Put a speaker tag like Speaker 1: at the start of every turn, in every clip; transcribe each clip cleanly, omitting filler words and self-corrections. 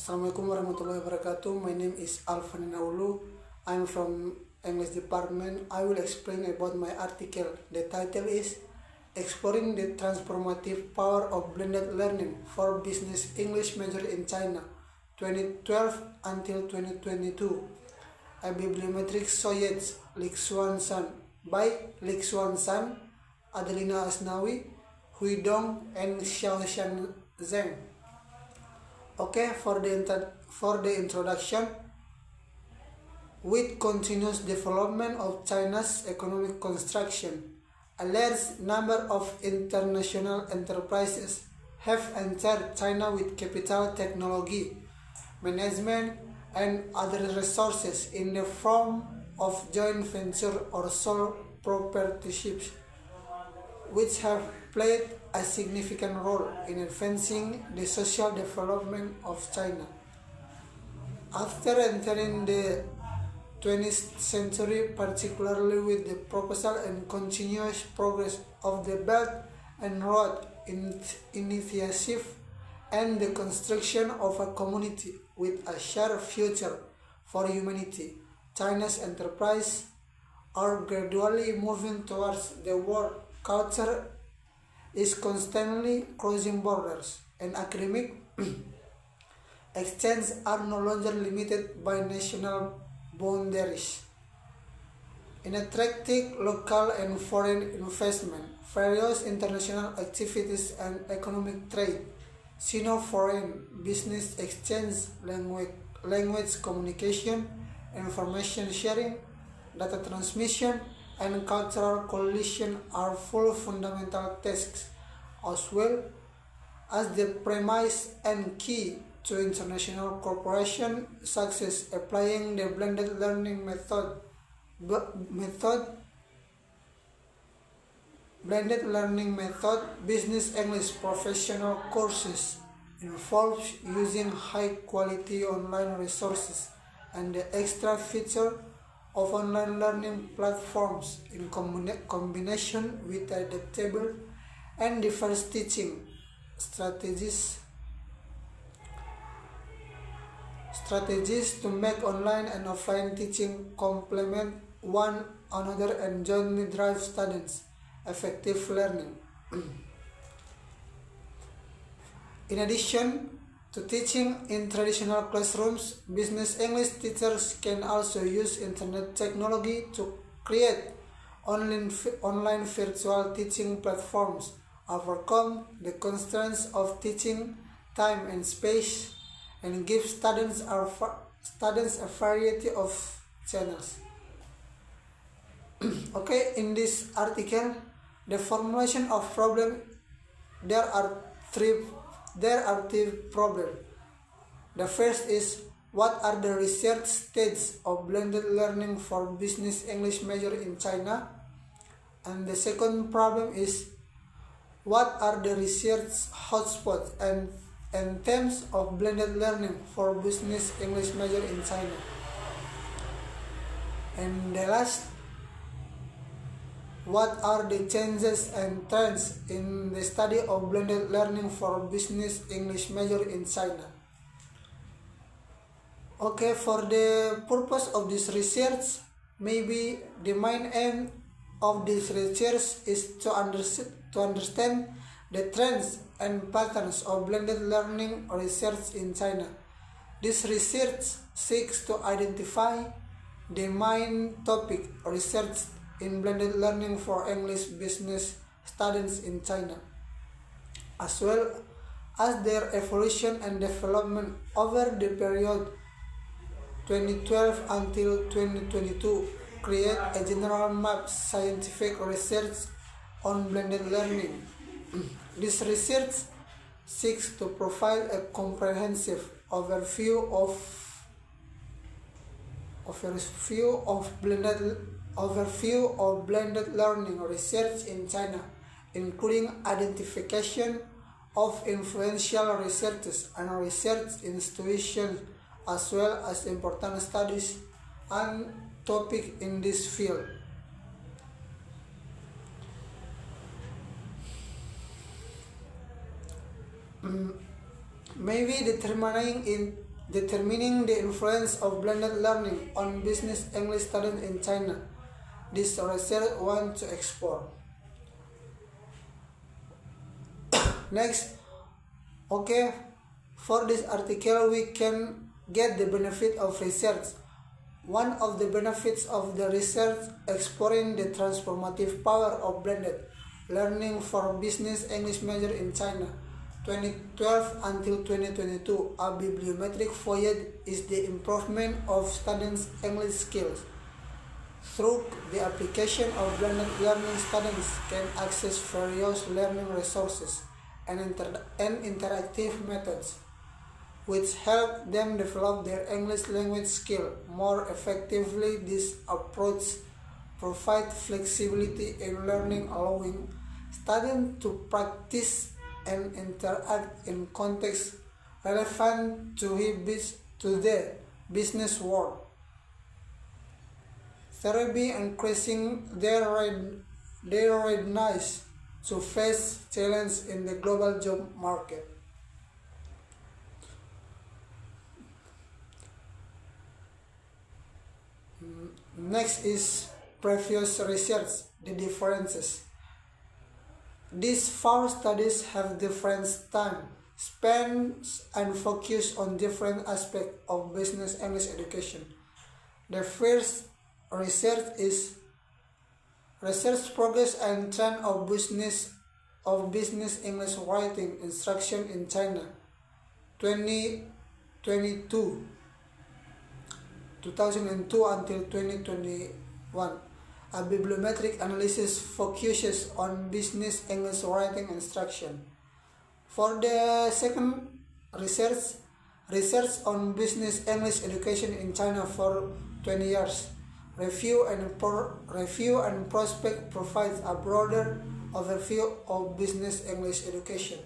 Speaker 1: Assalamualaikum warahmatullahi wabarakatuh. My name is Alvan Naulu. I'm from English department. I will explain about my article. The title is Exploring the Transformative Power of Blended Learning for Business English Major in China 2012 until 2022. A Bibliometric Soyets Lixuan San by Lixuan San, Adelina Asnawi, Hui Dong, and Xiaoshan Zheng. Okay, for the introduction, with continuous development of China's economic construction, a large number of international enterprises have entered China with capital, technology, management, and other resources in the form of joint venture or sole proprietorships, which have played a significant role in advancing the social development of China. After entering the 20th century, particularly with the proposal and continuous progress of the Belt and Road Initiative and the construction of a community with a shared future for humanity, China's enterprise are gradually moving towards the world. Culture is constantly crossing borders, and academic exchanges are no longer limited by national boundaries. In attracting local and foreign investment, various international activities and economic trade, Sino-foreign business exchange, language communication, information sharing, data transmission, and cultural coalition are full fundamental tasks, as well as the premise and key to international cooperation success. Applying the blended learning method, business English professional courses involves using high quality online resources and the extra feature of online learning platforms in combination with adaptable and diverse teaching strategies to make online and offline teaching complement one another and jointly drive students' effective learning. In addition to teaching in traditional classrooms, business English teachers can also use internet technology to create online virtual teaching platforms, overcome the constraints of teaching time and space, and give students a variety of channels. Okay, in this article, the formulation of problem, there are three problems. The first is, what are the research stages of blended learning for business English major in China? And the second problem is, what are the research hotspots and themes of blended learning for business English major in China? And the last, what are the changes and trends in the study of blended learning for business English major in China? Okay, for the purpose of this research, maybe the main aim of this research is to understand the trends and patterns of blended learning research in China. This research seeks to identify the main topic research in blended learning for English business students in China, as well as their evolution and development over the period 2012 until 2022, create a general map scientific research on blended learning. This research seeks to provide a comprehensive overview of blended learning research in China, including identification of influential researchers and research institutions, as well as important studies and topics in this field. Maybe determining determining the influence of blended learning on business English students in China. This research wants to explore. Next, okay, for this article we can get the benefit of research. One of the benefits of the research exploring the transformative power of blended learning for business English major in China 2012 until 2022, a bibliometric voyage is the improvement of students' English skills. Through the application of blended learning, students can access various learning resources and interactive methods, which help them develop their English language skill more effectively. This approach provides flexibility in learning, allowing students to practice and interact in contexts relevant to the business world, thereby increasing their readiness to face challenges in the global job market. Next is previous research, the differences. These four studies have different time spans and focus on different aspects of business English education. The first research is research progress and trend of business English writing instruction in China 2002 until 2021. A bibliometric analysis focuses on business English writing instruction. For the second research on business English education in China for 20 years. Review and prospect provides a broader overview of business English education.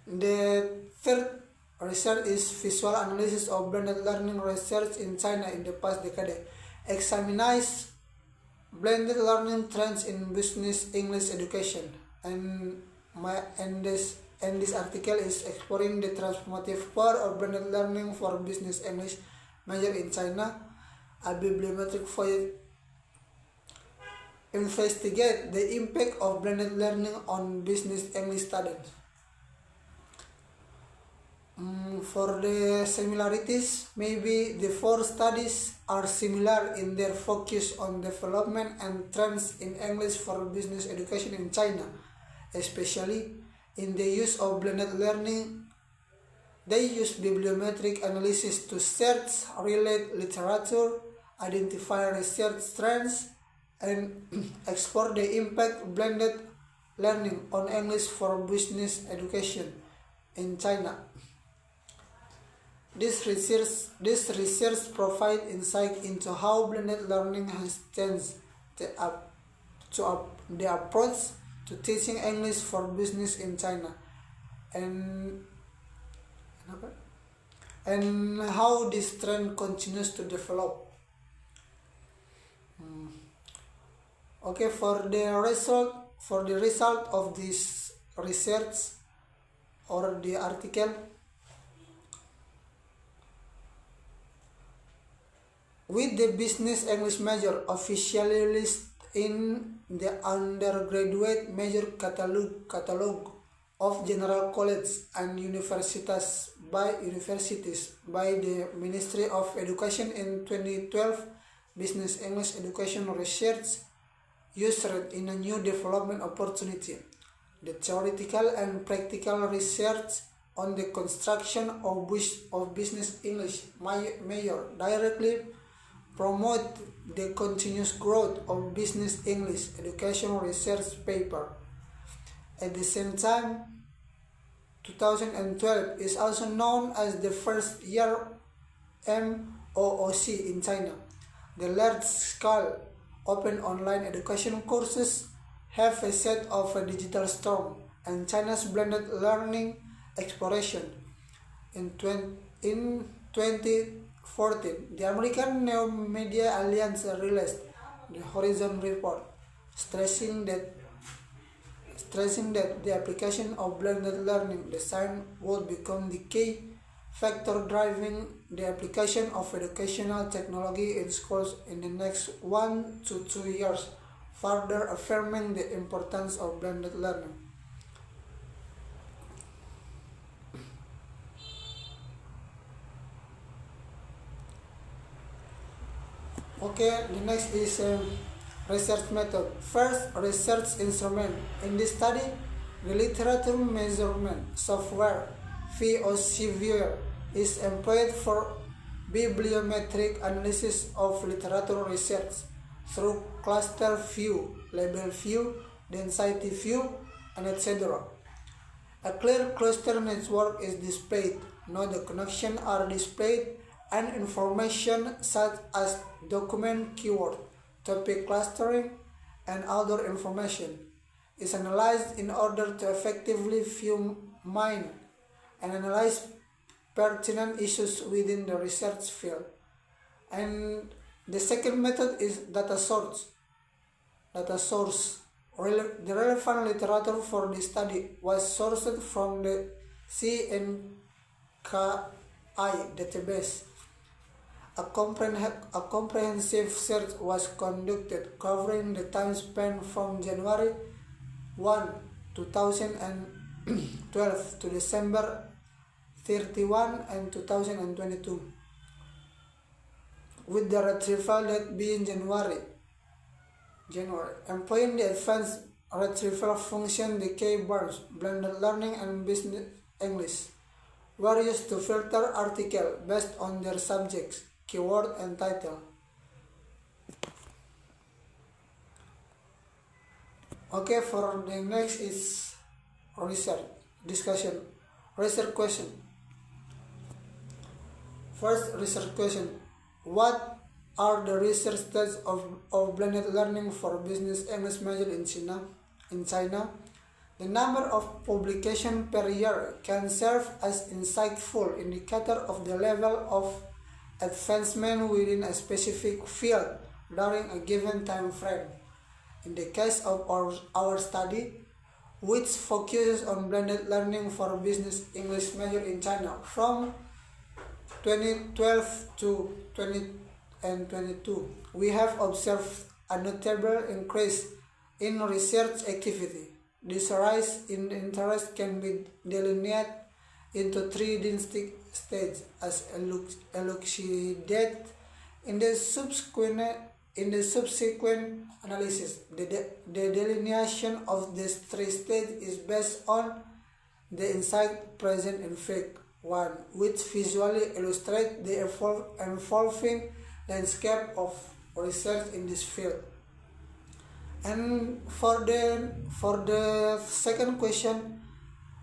Speaker 1: The third research is visual analysis of blended learning research in China in the past decade. Examines blended learning trends in business English education, and this article is exploring the transformative power of blended learning for business English major in China. A bibliometric voyage investigate the impact of blended learning on business English students. For the similarities, maybe the four studies are similar in their focus on development and trends in English for business education in China, especially in the use of blended learning. They use bibliometric analysis to search, relate literature, identify research trends, and explore the impact of blended learning on English for business education in China. This research provides insight into how blended learning has changed the approach to teaching English for business in China, and how this trend continues to develop. Okay, for the result of this research or the article, with the business English major officially listed in the undergraduate major catalog of general colleges and universities by the Ministry of Education in 2012, business English education research ushered in a new development opportunity. The theoretical and practical research on the construction of business English major directly promote the continuous growth of business English education research paper. At the same time, 2012 is also known as the first year MOOC in China. The large-scale open online education courses have a set of a digital storm and China's blended learning exploration. In 2014, the American New Media Alliance released the Horizon Report, stressing stressing that the application of blended learning design would become the key factor driving the application of educational technology in schools in the next 1 to 2 years, further affirming the importance of blended learning. Okay, the next is research method. First, research instrument. In this study, the literature measurement software VOCVR is employed for bibliometric analysis of literature research through cluster view, label view, density view, and etc. A clear cluster network is displayed. Node connections are displayed, and information such as document keyword, topic clustering, and other information is analyzed in order to effectively view, mine, and analyze pertinent issues within the research field. And the second method is data source. The relevant literature for the study was sourced from the CNKI database. A comprehensive search was conducted covering the time span from January 1, 2012 to December 31 and 2022, with the retrieval date being January. Employing the advanced retrieval function, the keywords blended learning and business English were used to filter articles based on their subjects, keyword, and title. Okay, for the next is research discussion. Research question. First research question. What are the research stats of blended learning for business English major in China? The number of publications per year can serve as insightful indicator of the level of advancement within a specific field during a given time frame. In the case of our study, which focuses on blended learning for business English major in China from 2012 to 2022, we have observed a notable increase in research activity. This rise in interest can be delineated into three distinct stages as elucidated in the subsequent analysis. The delineation of these three stages is based on the insight present in Fig. 1, which visually illustrates the evolving landscape of research in this field. And for the second question,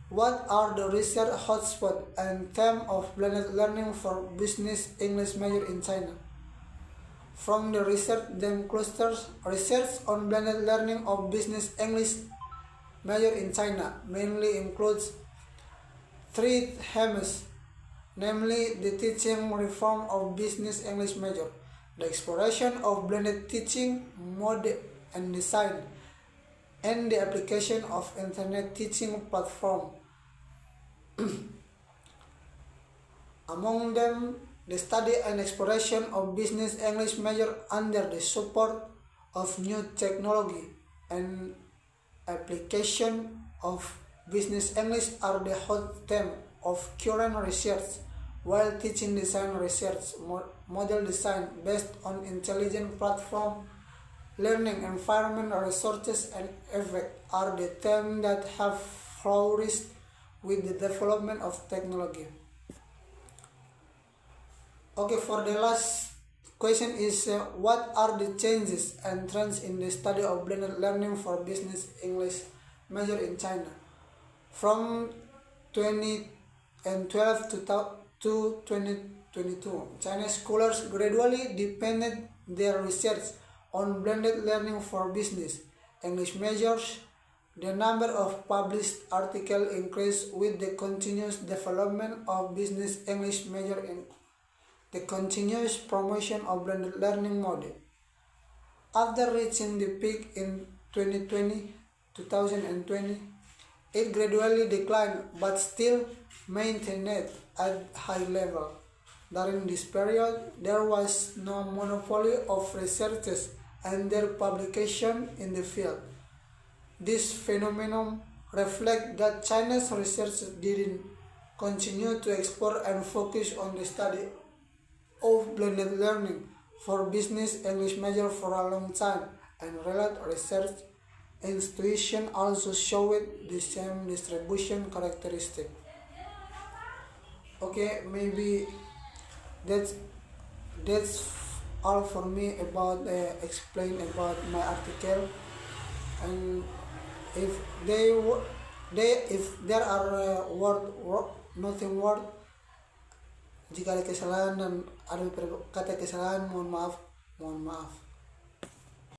Speaker 1: what are the research hotspots and themes of blended learning for business English major in China? From the research theme clusters, research on blended learning of business English major in China mainly includes three themes, namely the teaching reform of business English major, the exploration of blended teaching mode and design, and the application of internet teaching platform. Among them, the study and exploration of business English major under the support of new technology and application of business English are the hot theme of current research, while teaching design research, model design based on intelligent platform, learning environment resources and effect are the themes that have flourished with the development of technology. Okay, for the last question is what are the changes and trends in the study of blended learning for business English major in China? From 2012 to 2022, Chinese scholars gradually deepened their research on blended learning for business English majors. The number of published articles increased with the continuous development of business English major in the continuous promotion of blended learning model. After reaching the peak in 2020, 2020, it gradually declined but still maintained at high level. During this period, there was no monopoly of researchers and their publication in the field. This phenomenon reflects that China's researchers didn't continue to explore and focus on the study of blended learning for business English major for a long time, and related research institutions also showed the same distribution characteristic. Okay, maybe that's that's all for me about explain about my article. And if if there are nothing word, jika ada kesalahan dan ada kata kesalahan, mohon maaf.